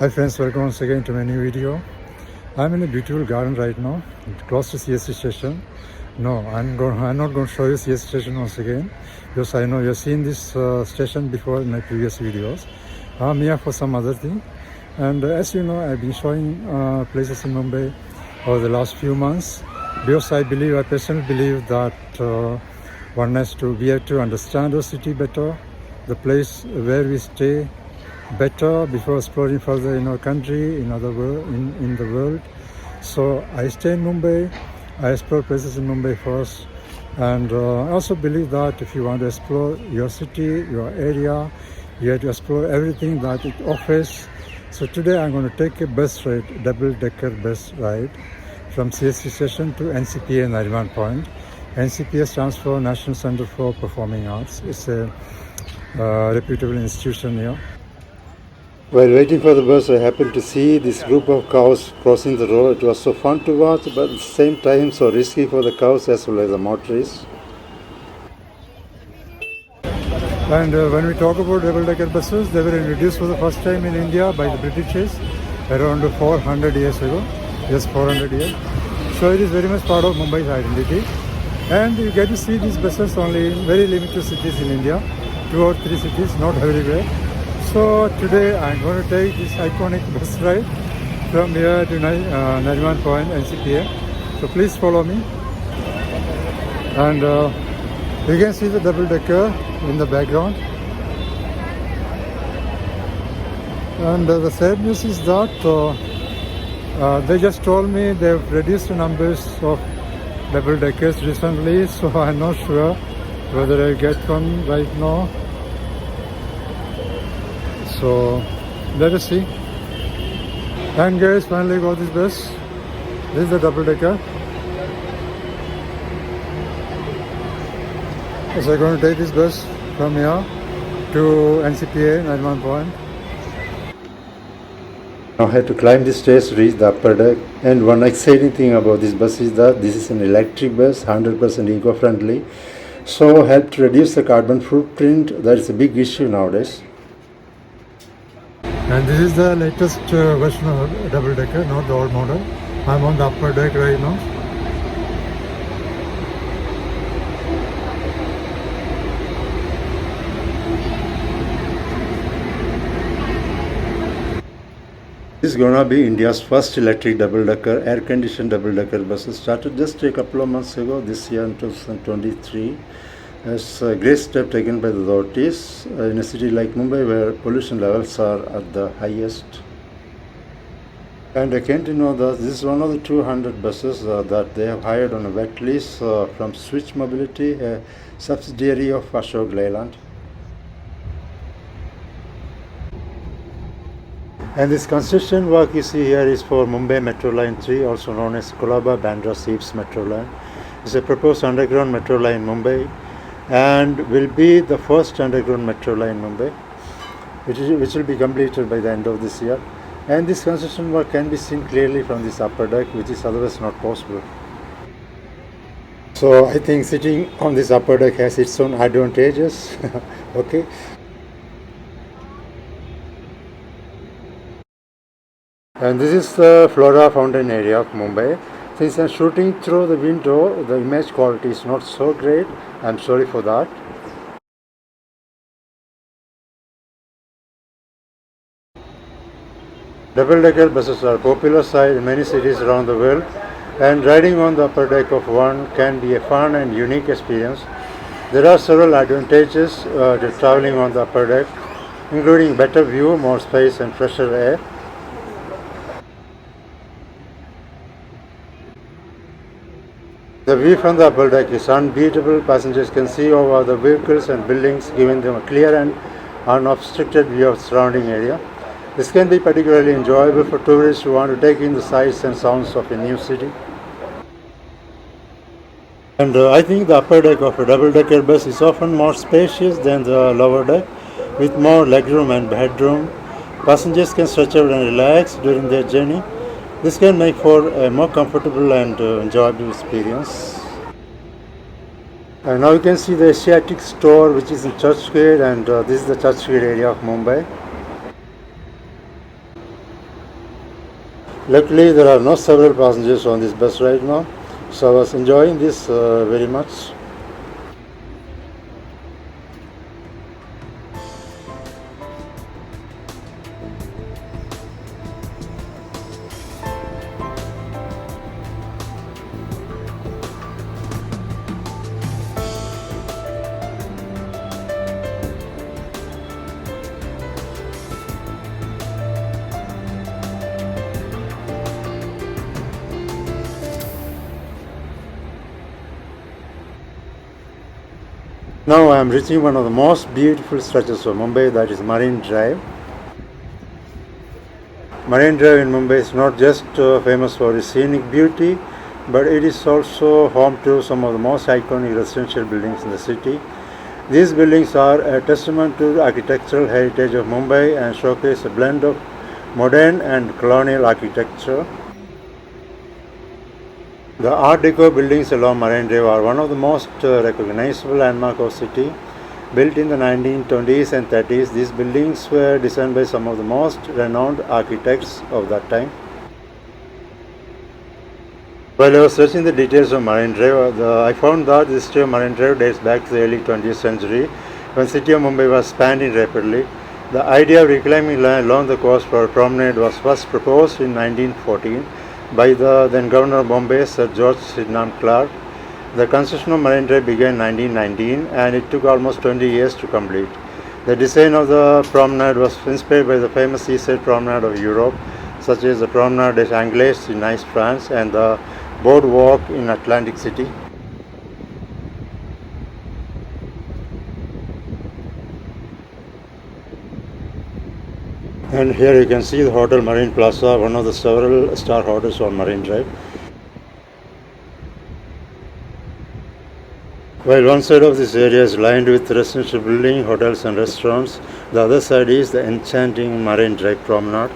Hi friends, welcome once again to my new video. I'm in a beautiful garden right now, close to CST station. No, I'm not going to show you CST station once again, because I know you've seen this station before in my previous videos. I'm here for some other thing. And as you know, I've been showing places in Mumbai over the last few months, because I personally believe that we have to understand our city better, the place where we stay better before exploring further in our country, in the world. So I stay in Mumbai. I explore places in Mumbai first, and I also believe that if you want to explore your city, your area, you have to explore everything that it offers. So today I'm going to take a bus ride, double-decker bus ride, from CST station to NCPA Nariman Point. NCPA stands for National Center for Performing Arts. It's a reputable institution here. While waiting for the bus, I happened to see this group of cows crossing the road. It was so fun to watch, but at the same time so risky for the cows as well as the motorists. And when we talk about double-decker buses, they were introduced for the first time in India by the Britishers around 400 years ago. Yes, 400 years. So it is very much part of Mumbai's identity. And you get to see these buses only in very limited cities in India, 2 or 3 cities, not everywhere. So today I'm going to take this iconic bus ride from here to Nariman Point, NCPA. So please follow me. And you can see the double-decker in the background. And the sad news is that they just told me they've reduced the numbers of double-deckers recently, so I'm not sure whether I get one right now. So let us see. And guys, finally got this bus. This is the double-decker. So I'm going to take this bus from here to NCPA, Nariman Point. Now I had to climb the stairs to reach the upper deck. And one exciting thing about this bus is that this is an electric bus, 100% eco-friendly. So help to reduce the carbon footprint. That is a big issue nowadays. And this is the latest version of double-decker, not the old model. I'm on the upper deck right now. This is gonna be India's first electric double-decker, air-conditioned double-decker buses. Started just a couple of months ago, this year in 2023. It's a great step taken by the authorities in a city like Mumbai, where pollution levels are at the highest. And I came to know that this is one of the 200 buses that they have hired on a wet lease from Switch Mobility, a subsidiary of Ashok Leyland. And this construction work you see here is for Mumbai Metro Line 3, also known as Colaba-Bandra Seeps Metro Line. It's a proposed underground metro line in Mumbai, and will be the first underground metro line in Mumbai, which will be completed by the end of this year. And this construction work can be seen clearly from this upper deck, which is otherwise not possible. So I think sitting on this upper deck has its own advantages. Okay. And this is the Flora Fountain area of Mumbai. Since I'm shooting through the window, the image quality is not so great. I'm sorry for that. Double-decker buses are a popular sight in many cities around the world, and riding on the upper deck of one can be a fun and unique experience. There are several advantages to traveling on the upper deck, including better view, more space and fresher air. The view from the upper deck is unbeatable. Passengers can see over the vehicles and buildings, giving them a clear and unobstructed view of the surrounding area. This can be particularly enjoyable for tourists who want to take in the sights and sounds of a new city. And I think the upper deck of a double-decker bus is often more spacious than the lower deck, with more legroom and headroom. Passengers can stretch out and relax during their journey. This can make for a more comfortable and enjoyable experience. And now you can see the Asiatic store, which is in Churchgate, and this is the Churchgate area of Mumbai. Luckily, there are no several passengers on this bus right now, so I was enjoying this very much. Now I am reaching one of the most beautiful stretches of Mumbai, that is Marine Drive. Marine Drive in Mumbai is not just famous for its scenic beauty, but it is also home to some of the most iconic residential buildings in the city. These buildings are a testament to the architectural heritage of Mumbai and showcase a blend of modern and colonial architecture. The Art Deco buildings along Marine Drive are one of the most recognizable landmarks of the city. Built in the 1920s and 30s, these buildings were designed by some of the most renowned architects of that time. While I was searching the details of Marine Drive, I found that the history of Marine Drive dates back to the early 20th century, when the city of Mumbai was expanding rapidly. The idea of reclaiming land along the coast for a promenade was first proposed in 1914 by the then Governor of Bombay, Sir George Sidnam Clark. The construction of Marine Drive began in 1919 and it took almost 20 years to complete. The design of the promenade was inspired by the famous seaside promenade of Europe, such as the Promenade des Anglais in Nice, France, and the Boardwalk in Atlantic City. And here you can see the Hotel Marine Plaza, one of the several star hotels on Marine Drive. While one side of this area is lined with residential buildings, hotels and restaurants, the other side is the enchanting Marine Drive promenade.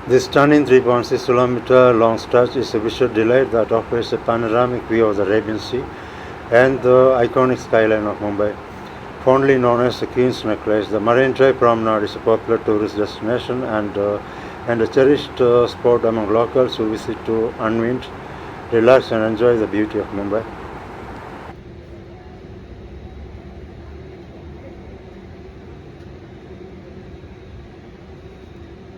This stunning 3.6 kilometer long stretch is a visual delight that offers a panoramic view of the Arabian Sea and the iconic skyline of Mumbai. Fondly known as the Queen's Necklace, the Marine Drive Promenade is a popular tourist destination and a cherished spot among locals who visit to unwind, relax and enjoy the beauty of Mumbai.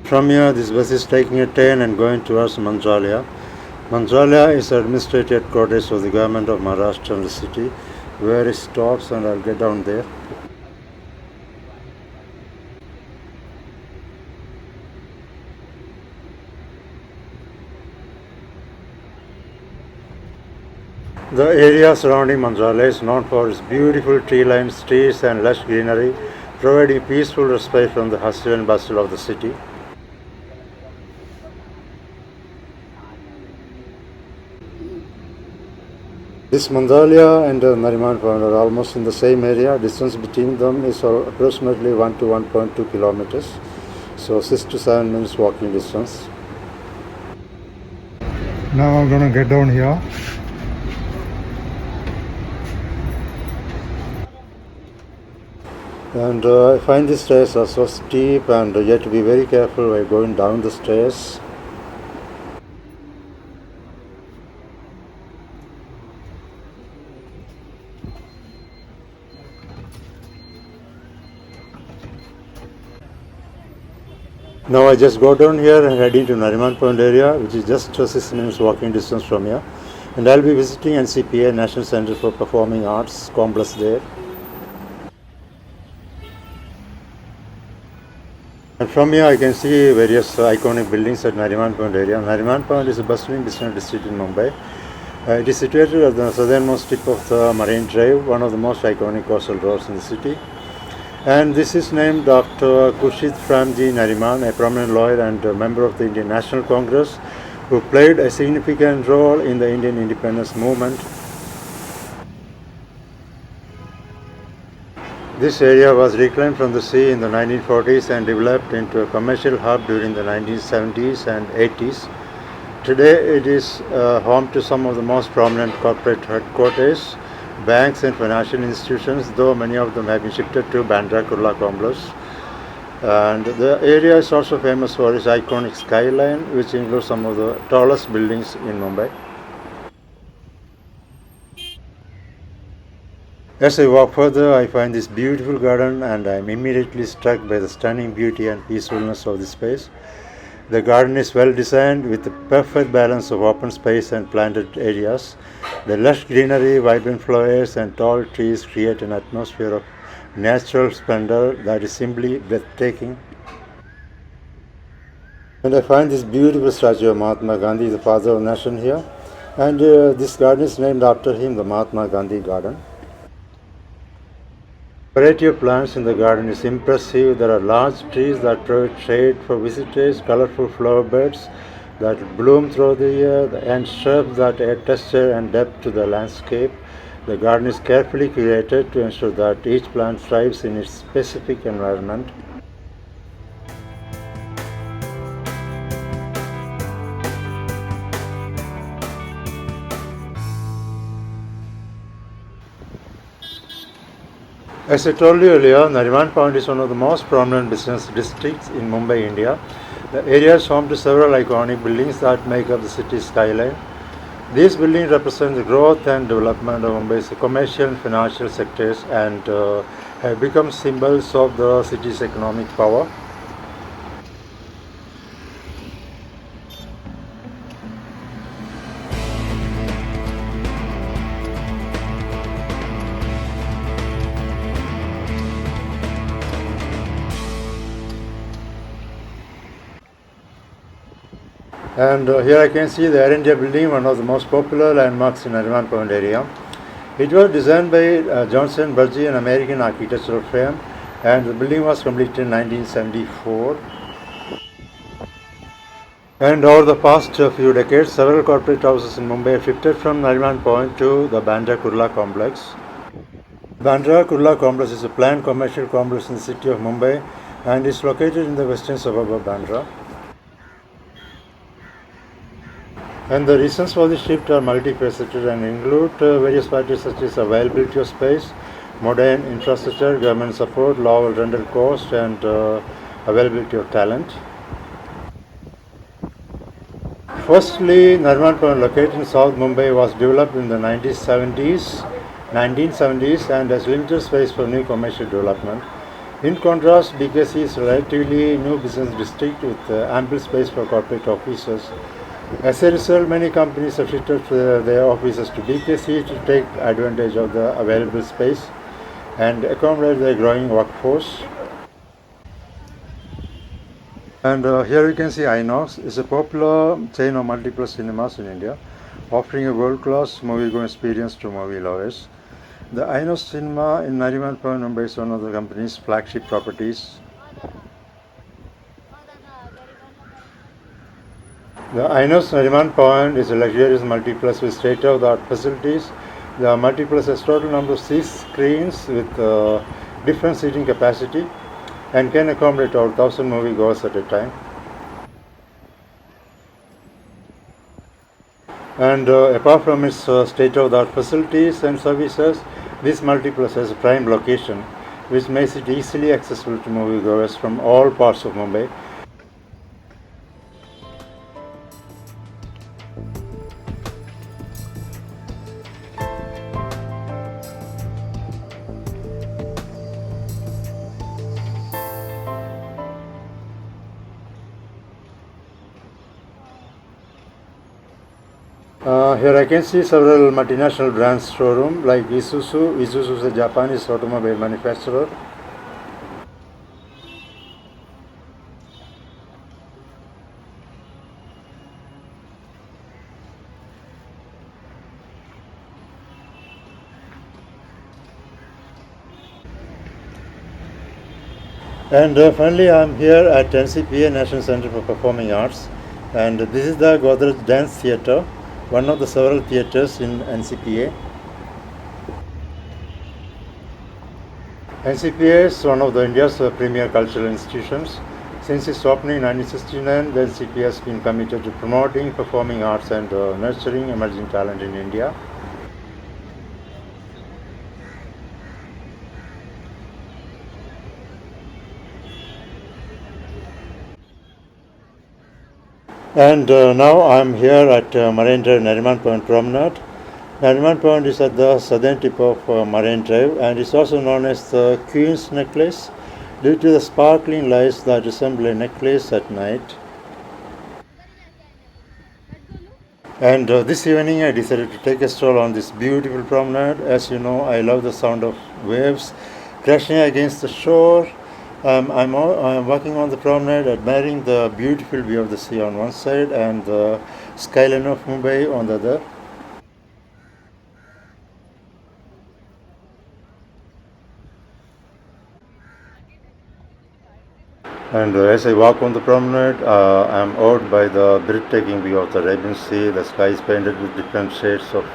From here, this bus is taking a turn and going towards Mantralia. Mantralia is the administrative headquarters of the government of Maharashtra and the city, where it stops, and I'll get down there. The area surrounding Mantralia is known for its beautiful tree-lined streets and lush greenery, providing peaceful respite from the hustle and bustle of the city. This Mandalia and Nariman Point are almost in the same area. Distance between them is approximately 1 to 1.2 kilometers. So 6 to 7 minutes walking distance. Now I'm gonna get down here. And I find these stairs are so steep and you have to be very careful while going down the stairs. Now I just go down here and head into Nariman Point area, which is just 6 minutes walking distance from here. And I'll be visiting NCPA, National Center for Performing Arts complex there. And from here I can see various iconic buildings at Nariman Point area. Nariman Point is a bustling business district in Mumbai. It is situated at the southernmost tip of the Marine Drive, one of the most iconic coastal roads in the city. And this is named after Khurshid Ramji Nariman, a prominent lawyer and a member of the Indian National Congress, who played a significant role in the Indian independence movement. This area was reclaimed from the sea in the 1940s and developed into a commercial hub during the 1970s and 80s. Today, it is home to some of the most prominent corporate headquarters, banks, and financial institutions, though many of them have been shifted to Bandra Kurla complex. And the area is also famous for its iconic skyline, which includes some of the tallest buildings in Mumbai. As I walk further, I find this beautiful garden and I am immediately struck by the stunning beauty and peacefulness of this space. The garden is well designed with a perfect balance of open space and planted areas. The lush greenery, vibrant flowers, and tall trees create an atmosphere of natural splendor that is simply breathtaking. And I find this beautiful statue of Mahatma Gandhi, the father of the nation, here. And this garden is named after him, the Mahatma Gandhi Garden. The variety of plants in the garden is impressive. There are large trees that provide shade for visitors, colorful flower beds that bloom throughout the year, and shrubs that add texture and depth to the landscape. The garden is carefully curated to ensure that each plant thrives in its specific environment. As I told you earlier, Nariman Point is one of the most prominent business districts in Mumbai, India. The area is home to several iconic buildings that make up the city's skyline. These buildings represent the growth and development of Mumbai's commercial and financial sectors and have become symbols of the city's economic power. And here I can see the Air India building, one of the most popular landmarks in Nariman Point area. It was designed by Johnson Burgee, an American architectural firm, and the building was completed in 1974. And over the past few decades, several corporate houses in Mumbai have shifted from Nariman Point to the Bandra Kurla complex. Bandra Kurla complex is a planned commercial complex in the city of Mumbai and is located in the western suburb of Bandra. And the reasons for this shift are multifaceted and include various factors such as availability of space, modern infrastructure, government support, lower rental cost, and availability of talent. Firstly, Nariman Point, located in South Mumbai, was developed in the 1970s and has limited space for new commercial development. In contrast, BKC is a relatively new business district with ample space for corporate offices. As a result, many companies have shifted their offices to BKC to take advantage of the available space and accommodate their growing workforce. And here you can see Inox is a popular chain of multiplex cinemas in India, offering a world-class movie-going experience to movie lovers. The Inox Cinema in Nariman Point, Mumbai is one of the company's flagship properties. The Inox Nariman Point is a luxurious multiplex with state-of-the-art facilities. The multiplex has total number of 6 screens with different seating capacity and can accommodate over 1,000 moviegoers at a time. And apart from its state-of-the-art facilities and services, this multiplex has a prime location, which makes it easily accessible to moviegoers from all parts of Mumbai. Here I can see several multinational brands showroom like Isuzu. Isuzu is a Japanese automobile manufacturer. And finally, I'm here at NCPA, National Center for Performing Arts, and this is the Godrej Dance Theatre, one of the several theatres in NCPA. NCPA is one of the India's premier cultural institutions. Since its opening in 1969, the NCPA has been committed to promoting performing arts and nurturing emerging talent in India. And now I'm here at Marine Drive Nariman Point Promenade. Nariman Point is at the southern tip of Marine Drive and is also known as the Queen's Necklace due to the sparkling lights that resemble a necklace at night. And this evening I decided to take a stroll on this beautiful promenade. As you know, I love the sound of waves crashing against the shore. I'm walking on the promenade, admiring the beautiful view of the sea on one side and the skyline of Mumbai on the other. And as I walk on the promenade, I'm awed by the breathtaking view of the Arabian Sea. The sky is painted with different shades of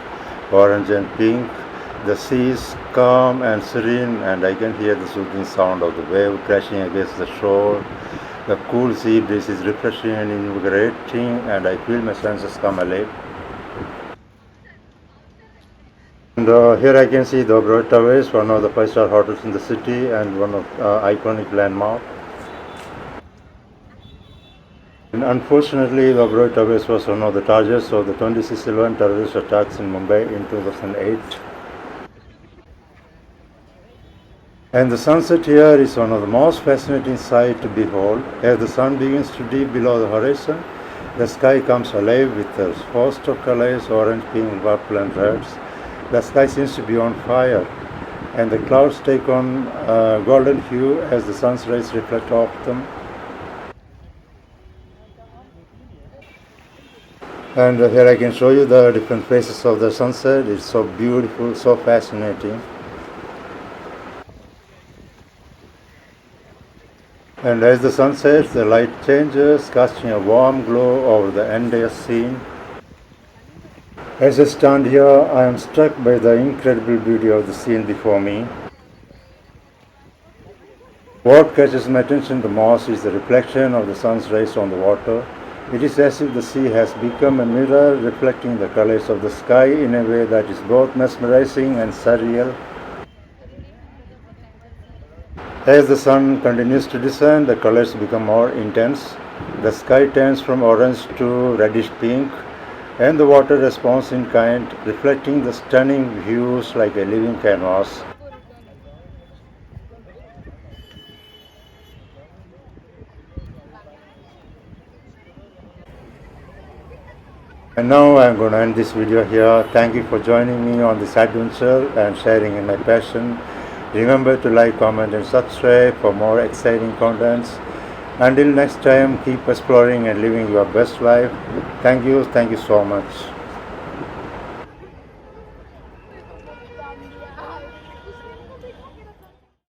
orange and pink. The sea is calm and serene, and I can hear the soothing sound of the wave crashing against the shore. The cool sea breeze is refreshing and invigorating, and I feel my senses come alive. And here I can see the Oberoi Towers, one of the five-star hotels in the city and one of iconic landmark. And unfortunately, the Oberoi Towers was one of the targets of the 26/11 terrorist attacks in Mumbai in 2008. And the sunset here is one of the most fascinating sights to behold. As the sun begins to dip below the horizon, the sky comes alive with a host of colors, orange, pink, purple and reds. The sky seems to be on fire, and the clouds take on a golden hue as the sun's rays reflect off them. And here I can show you the different phases of the sunset. It's so beautiful, so fascinating. And as the sun sets, the light changes, casting a warm glow over the entire scene. As I stand here, I am struck by the incredible beauty of the scene before me. What catches my attention the most is the reflection of the sun's rays on the water. It is as if the sea has become a mirror reflecting the colors of the sky in a way that is both mesmerizing and surreal. As the sun continues to descend, the colors become more intense. The sky turns from orange to reddish pink, and the water responds in kind, reflecting the stunning views like a living canvas. And now I'm going to end this video here. Thank you for joining me on this adventure and sharing in my passion. Remember to like, comment and subscribe for more exciting contents. Until next time, keep exploring and living your best life. Thank you so much.